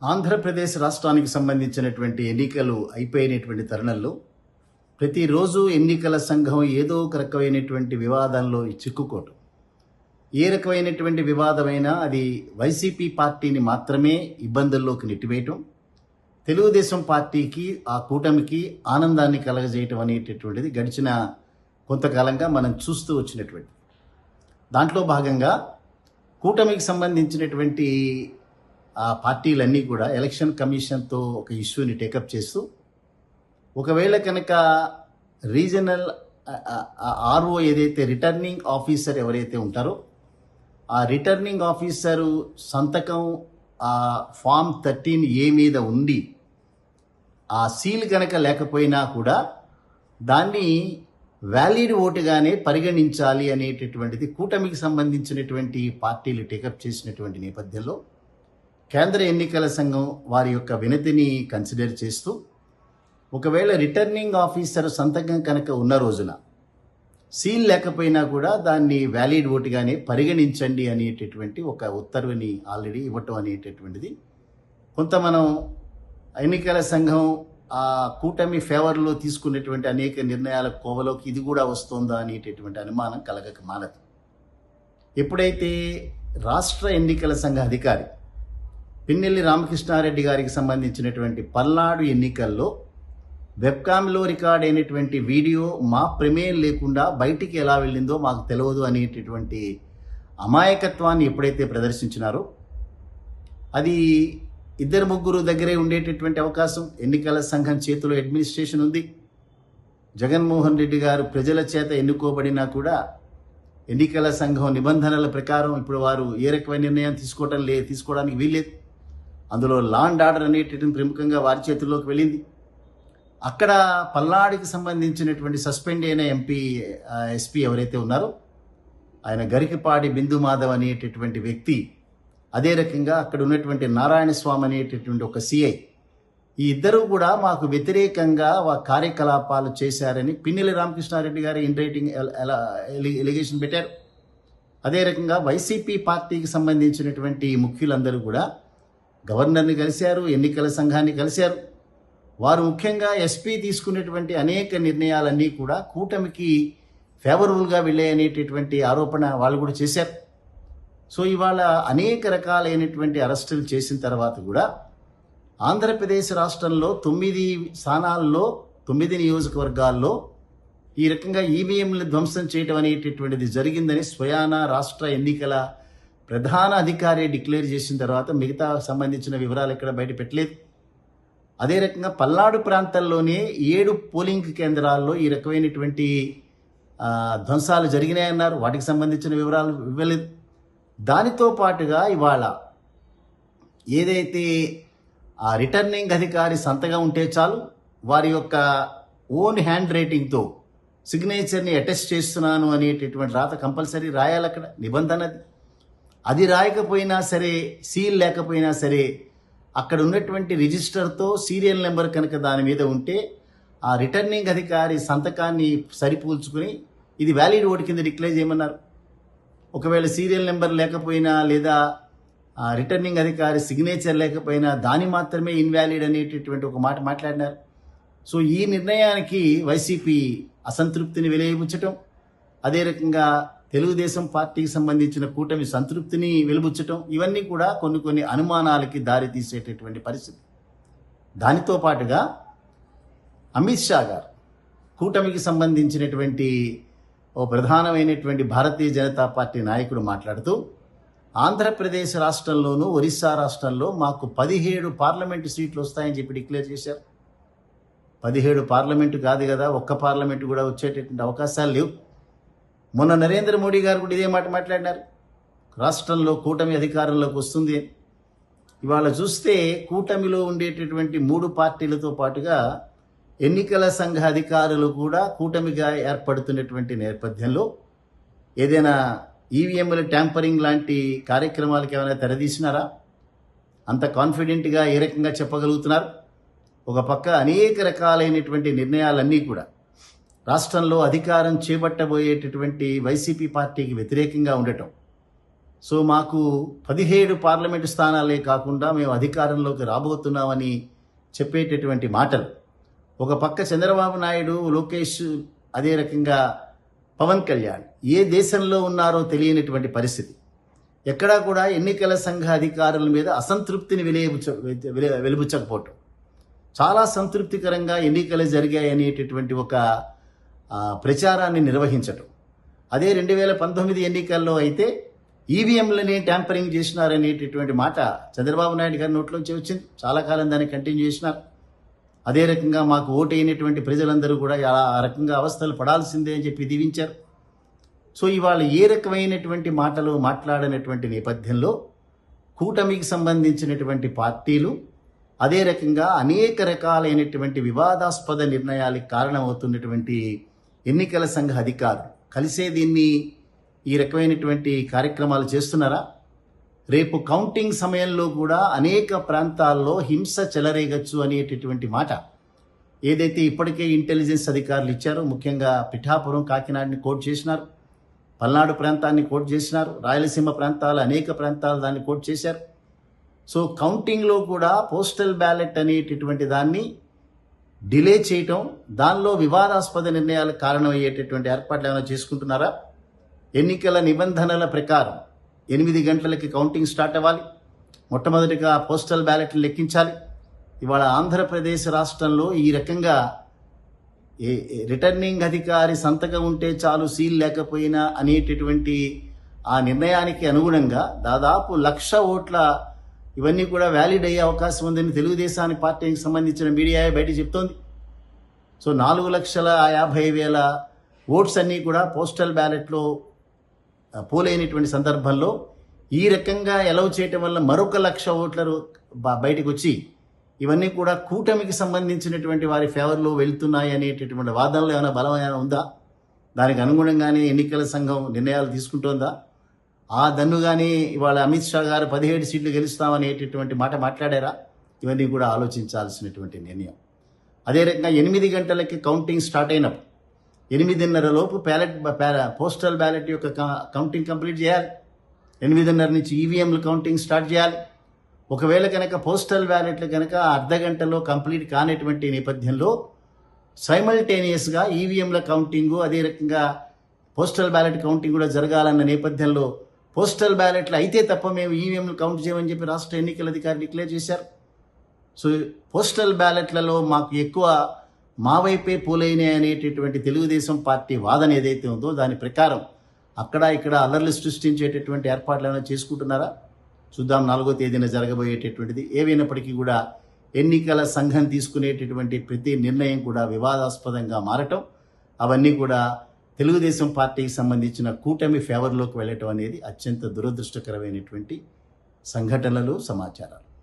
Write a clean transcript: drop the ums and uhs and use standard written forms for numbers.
ఆంధ్రప్రదేశ్ రాష్ట్రానికి సంబంధించినటువంటి ఎన్నికలు అయిపోయినటువంటి తరుణంలో ప్రతిరోజు ఎన్నికల సంఘం ఏదో ఒక రకమైనటువంటి వివాదంలో చిక్కుకోవటం. ఏ రకమైనటువంటి వివాదమైనా అది వైసీపీ పార్టీని మాత్రమే ఇబ్బందుల్లోకి నెట్టివేయటం, తెలుగుదేశం పార్టీకి ఆ కూటమికి ఆనందాన్ని కలగజేయటం అనేటటువంటిది గడిచిన కొంతకాలంగా మనం చూస్తూ వచ్చినటువంటి దాంట్లో భాగంగా కూటమికి సంబంధించినటువంటి ఆ పార్టీలన్నీ కూడా ఎలక్షన్ కమిషన్తో ఒక ఇష్యూని టేకప్ చేస్తూ, ఒకవేళ కనుక రీజనల్ ఆర్ఓ ఏదైతే రిటర్నింగ్ ఆఫీసర్ ఎవరైతే ఉంటారో ఆ రిటర్నింగ్ ఆఫీసరు సంతకం ఆ ఫామ్ 13A మీద ఉండి ఆ సీల్ కనుక లేకపోయినా కూడా దాన్ని వ్యాలిడ్ ఓటుగానే పరిగణించాలి అనేటటువంటిది కూటమికి సంబంధించినటువంటి పార్టీలు టేకప్ చేసినటువంటి నేపథ్యంలో కేంద్ర ఎన్నికల సంఘం వారి యొక్క వినతిని కన్సిడర్ చేస్తూ, ఒకవేళ రిటర్నింగ్ ఆఫీసర్ సంతకం కనుక ఉన్న రోజున సీల్ లేకపోయినా కూడా దాన్ని వ్యాలిడ్ ఓటుగానే పరిగణించండి అనేటటువంటి ఒక ఉత్తర్వుని ఆల్రెడీ ఇవ్వటం అనేటటువంటిది కొంత మనం ఎన్నికల సంఘం ఆ కూటమి ఫేవర్లో తీసుకున్నటువంటి అనేక నిర్ణయాల కోవలోకి ఇది కూడా వస్తుందా అనేటటువంటి అనుమానం కలగక మానదు. ఎప్పుడైతే రాష్ట్ర ఎన్నికల సంఘ అధికారి పిన్నెల్లి రామకృష్ణారెడ్డి గారికి సంబంధించినటువంటి పల్నాడు ఎన్నికల్లో వెబ్కామ్లో రికార్డ్ అయినటువంటి వీడియో మా ప్రమేయం లేకుండా బయటికి ఎలా వెళ్ళిందో మాకు తెలియదు అనేటటువంటి అమాయకత్వాన్ని ఎప్పుడైతే ప్రదర్శించినారో, అది ఇద్దరు ముగ్గురు దగ్గరే ఉండేటటువంటి అవకాశం. ఎన్నికల సంఘం చేతిలో అడ్మినిస్ట్రేషన్ ఉంది. జగన్మోహన్ రెడ్డి గారు ప్రజల చేత ఎన్నుకోబడినా కూడా ఎన్నికల సంఘం నిబంధనల ప్రకారం ఇప్పుడు వారు ఏ రకమైన నిర్ణయం తీసుకోవడానికి వీల్లేదు. అందులో లా అండ్ ఆర్డర్ అనేటటువంటి ప్రముఖంగా వారి చేతుల్లోకి వెళ్ళింది. అక్కడ పల్నాడుకి సంబంధించినటువంటి సస్పెండ్ అయిన ఎస్పీ ఎవరైతే ఉన్నారో ఆయన గరికపాటి బిందు మాధవ్ అనేటటువంటి వ్యక్తి, అదే రకంగా అక్కడ ఉన్నటువంటి నారాయణ స్వామి అనేటటువంటి ఒక సిఐ, ఈ ఇద్దరు కూడా మాకు వ్యతిరేకంగా కార్యకలాపాలు చేశారని పిన్నెల్లి రామకృష్ణారెడ్డి గారు ఇన్ రైటింగ్ ఎలిగేషన్ పెట్టారు. అదే రకంగా వైసీపీ పార్టీకి సంబంధించినటువంటి ముఖ్యులందరూ కూడా గవర్నర్ని కలిశారు, ఎన్నికల సంఘాన్ని కలిశారు. వారు ముఖ్యంగా ఎస్పీ తీసుకున్నటువంటి అనేక నిర్ణయాలన్నీ కూడా కూటమికి ఫేవరబుల్గా వెళ్ళాయనేటటువంటి ఆరోపణ వాళ్ళు కూడా చేశారు. సో ఇవాళ అనేక రకాలైనటువంటి అరెస్టులు చేసిన తర్వాత కూడా ఆంధ్రప్రదేశ్ రాష్ట్రంలో 9 స్థానాల్లో 9 నియోజకవర్గాల్లో ఈ రకంగా ఈవీఎంలు ధ్వంసం చేయడం అనేటటువంటిది జరిగిందని స్వయాన రాష్ట్ర ఎన్నికల ప్రధాన అధికారి డిక్లేర్ చేసిన తర్వాత మిగతా సంబంధించిన వివరాలు ఎక్కడ బయట పెట్టలేదు. అదే రకంగా పల్నాడు ప్రాంతాల్లోనే 7 పోలింగ్ కేంద్రాల్లో ఈ రకమైనటువంటి ధ్వంసాలు జరిగినాయన్నారు. వాటికి సంబంధించిన వివరాలు ఇవ్వలేదు. దానితో పాటుగా ఇవాళ ఏదైతే ఆ రిటర్నింగ్ అధికారి సంతకం ఉంటే చాలు, వారి యొక్క ఓన్ హ్యాండ్ రైటింగ్తో సిగ్నేచర్ని అటెస్ట్ చేస్తున్నాను అనేటటువంటి రాత కంపల్సరీ రాయాలి. అక్కడ నిబంధన అది రాయకపోయినా సరే, సీల్ లేకపోయినా సరే, అక్కడ ఉన్నటువంటి రిజిస్టర్తో సీరియల్ నెంబర్ కనుక దాని మీద ఉంటే ఆ రిటర్నింగ్ అధికారి సంతకాన్ని సరిపోల్చుకుని ఇది వ్యాలిడ్ ఓటు కింద డిక్లేర్ చేయమన్నారు. ఒకవేళ సీరియల్ నెంబర్ లేకపోయినా లేదా రిటర్నింగ్ అధికారి సిగ్నేచర్ లేకపోయినా దాని మాత్రమే ఇన్వాలిడ్ అనేటటువంటి ఒక మాట మాట్లాడినారు. సో ఈ నిర్ణయానికి వైసీపీ అసంతృప్తిని వెలిబుచ్చటం, అదే రకంగా తెలుగుదేశం పార్టీకి సంబంధించిన కూటమి సంతృప్తిని వెలుబుచ్చటం, ఇవన్నీ కూడా కొన్ని అనుమానాలకి దారి తీసేటటువంటి పరిస్థితి. దానితో పాటుగా అమిత్ షా గారు కూటమికి సంబంధించినటువంటి ఓ ప్రధానమైనటువంటి భారతీయ జనతా పార్టీ నాయకుడు మాట్లాడుతూ, ఆంధ్రప్రదేశ్ రాష్ట్రంలోనూ ఒరిస్సా రాష్ట్రంలో మాకు 17 పార్లమెంటు సీట్లు వస్తాయని చెప్పి డిక్లేర్ చేశారు. 17 పార్లమెంటు కాదు కదా, ఒక్క పార్లమెంటు కూడా వచ్చేటటువంటి అవకాశాలు లేవు. మొన్న నరేంద్ర మోడీ గారు కూడా ఇదే మాట మాట్లాడినారు, రాష్ట్రంలో కూటమి అధికారంలోకి వస్తుంది అని. ఇవాళ చూస్తే కూటమిలో ఉండేటటువంటి 3 పార్టీలతో పాటుగా ఎన్నికల సంఘ అధికారులు కూడా కూటమిగా ఏర్పడుతున్నటువంటి నేపథ్యంలో ఏదైనా ఈవీఎంల ట్యాంపరింగ్ లాంటి కార్యక్రమాలకు ఏమైనా తెరదీసినారా? అంత కాన్ఫిడెంట్గా ఏ రకంగా చెప్పగలుగుతున్నారు? ఒక పక్క అనేక రకాలైనటువంటి నిర్ణయాలన్నీ కూడా రాష్ట్రంలో అధికారం చేపట్టబోయేటటువంటి వైసీపీ పార్టీకి వ్యతిరేకంగా ఉండటం, సో మాకు 17 పార్లమెంటు స్థానాలే కాకుండా మేము అధికారంలోకి రాబోతున్నామని చెప్పేటటువంటి మాటలు, ఒక పక్క చంద్రబాబు నాయుడు, లోకేష్, అదే రకంగా పవన్ కళ్యాణ్ ఏ దేశంలో ఉన్నారో తెలియనటువంటి పరిస్థితి. ఎక్కడా కూడా ఎన్నికల సంఘ అధికారుల మీద అసంతృప్తిని వెలుబుచ్చకపోవటం, చాలా సంతృప్తికరంగా ఎన్నికలు జరిగాయి అనేటటువంటి ఒక ప్రచారాన్ని నిర్వహించటం. అదే 2019 ఎన్నికల్లో అయితే ఈవీఎంలని ట్యాంపరింగ్ చేసినారనేటటువంటి మాట చంద్రబాబు నాయుడు గారి నోట్లోంచి వచ్చింది. చాలా కాలం దాన్ని కంటిన్యూ చేసినారు. అదే రకంగా మాకు ఓటు అయినటువంటి ప్రజలందరూ కూడా ఆ రకంగా అవస్థలు పడాల్సిందే అని చెప్పి దీవించారు. సో ఇవాళ ఏ రకమైనటువంటి మాటలు మాట్లాడినటువంటి నేపథ్యంలో కూటమికి సంబంధించినటువంటి పార్టీలు అదే రకంగా అనేక రకాలైనటువంటి వివాదాస్పద నిర్ణయాలకు కారణమవుతున్నటువంటి ఎన్నికల సంఘ అధికారులు కలిసే దీన్ని ఈ రకమైనటువంటి కార్యక్రమాలు చేస్తున్నారా? రేపు కౌంటింగ్ సమయంలో కూడా అనేక ప్రాంతాల్లో హింస చెలరేగచ్చు అనేటటువంటి మాట ఏదైతే ఇప్పటికే ఇంటెలిజెన్స్ అధికారులు ఇచ్చారో, ముఖ్యంగా పిఠాపురం, కాకినాడని కోట్ చేసినారు, పల్నాడు ప్రాంతాన్ని కోట్ చేసినారు, రాయలసీమ ప్రాంతాలు అనేక ప్రాంతాలు దాన్ని కోట్ చేశారు. సో కౌంటింగ్లో కూడా పోస్టల్ బ్యాలెట్ అనేటటువంటి దాన్ని డిలే చేయటం, దానిలో వివాదాస్పద నిర్ణయాలకు కారణమయ్యేటటువంటి ఏర్పాట్లు ఏమైనా చేసుకుంటున్నారా? ఎన్నికల నిబంధనల ప్రకారం 8 గంటలకి కౌంటింగ్ స్టార్ట్ అవ్వాలి. మొట్టమొదటిగా పోస్టల్ బ్యాలెట్లు లెక్కించాలి. ఇవాళ ఆంధ్రప్రదేశ్ రాష్ట్రంలో ఈ రకంగా రిటర్నింగ్ అధికారి సంతకం ఉంటే చాలు, సీల్ లేకపోయినా అనేటటువంటి ఆ నిర్ణయానికి అనుగుణంగా దాదాపు 1,00,000 ఓట్ల ఇవన్నీ కూడా వ్యాలిడ్ అయ్యే అవకాశం ఉందని తెలుగుదేశానికి పార్టీకి సంబంధించిన మీడియా బయట చెప్తోంది. సో 4,50,000 ఓట్స్ అన్నీ కూడా పోస్టల్ బ్యాలెట్లో పోలైనటువంటి సందర్భంలో ఈ రకంగా ఎలవ్ చేయటం వల్ల మరొక 1,00,000 ఓట్ల బయటకు వచ్చి ఇవన్నీ కూడా కూటమికి సంబంధించినటువంటి వారి ఫేవర్లో వెళ్తున్నాయి అనేటటువంటి వాదనలో ఏమైనా బలమైన ఉందా? దానికి అనుగుణంగానే ఎన్నికల సంఘం నిర్ణయాలు తీసుకుంటోందా? ఆ దన్నుగానే ఇవాళ అమిత్ షా గారు 17 సీట్లు గెలుస్తామనేటటువంటి మాట మాట్లాడారా? ఇవన్నీ కూడా ఆలోచించాల్సినటువంటి నిర్ణయం. అదే రకంగా 8 గంటలకి కౌంటింగ్ స్టార్ట్ అయినప్పుడు 8:30 లోపు పోస్టల్ బ్యాలెట్ యొక్క కౌంటింగ్ కంప్లీట్ చేయాలి. 8:30 నుంచి ఈవీఎంలు కౌంటింగ్ స్టార్ట్ చేయాలి. ఒకవేళ కనుక పోస్టల్ బ్యాలెట్లు కనుక అర్ధగంటలో కంప్లీట్ కానిటువంటి నేపథ్యంలో సైమల్టేనియస్గా ఈవీఎంల కౌంటింగు, అదే రకంగా పోస్టల్ బ్యాలెట్ కౌంటింగ్ కూడా జరగాలన్న నేపథ్యంలో పోస్టల్ బ్యాలెట్లు అయితే తప్ప మేము ఈవీఎంలు కౌంట్ చేయమని చెప్పి రాష్ట్ర ఎన్నికల అధికారి డిక్లేర్ చేశారు. సో పోస్టల్ బ్యాలెట్లలో మాకు ఎక్కువ మా వైపే పోలైనాయి అనేటటువంటి తెలుగుదేశం పార్టీ వాదన ఏదైతే ఉందో దాని ప్రకారం అక్కడ ఇక్కడ అల్లర్లు సృష్టించేటటువంటి ఏర్పాట్లు ఏమైనా చేసుకుంటున్నారా? చూద్దాం 4వ తేదీన జరగబోయేటటువంటిది. ఏవైనప్పటికీ కూడా ఎన్నికల సంఘం తీసుకునేటటువంటి ప్రతి నిర్ణయం కూడా వివాదాస్పదంగా మారటం, అవన్నీ కూడా తెలుగుదేశం పార్టీకి సంబంధించిన కూటమి ఫేవర్లోకి వెళ్ళటం అనేది అత్యంత దురదృష్టకరమైనటువంటి సంఘటనలు, సమాచారాలు.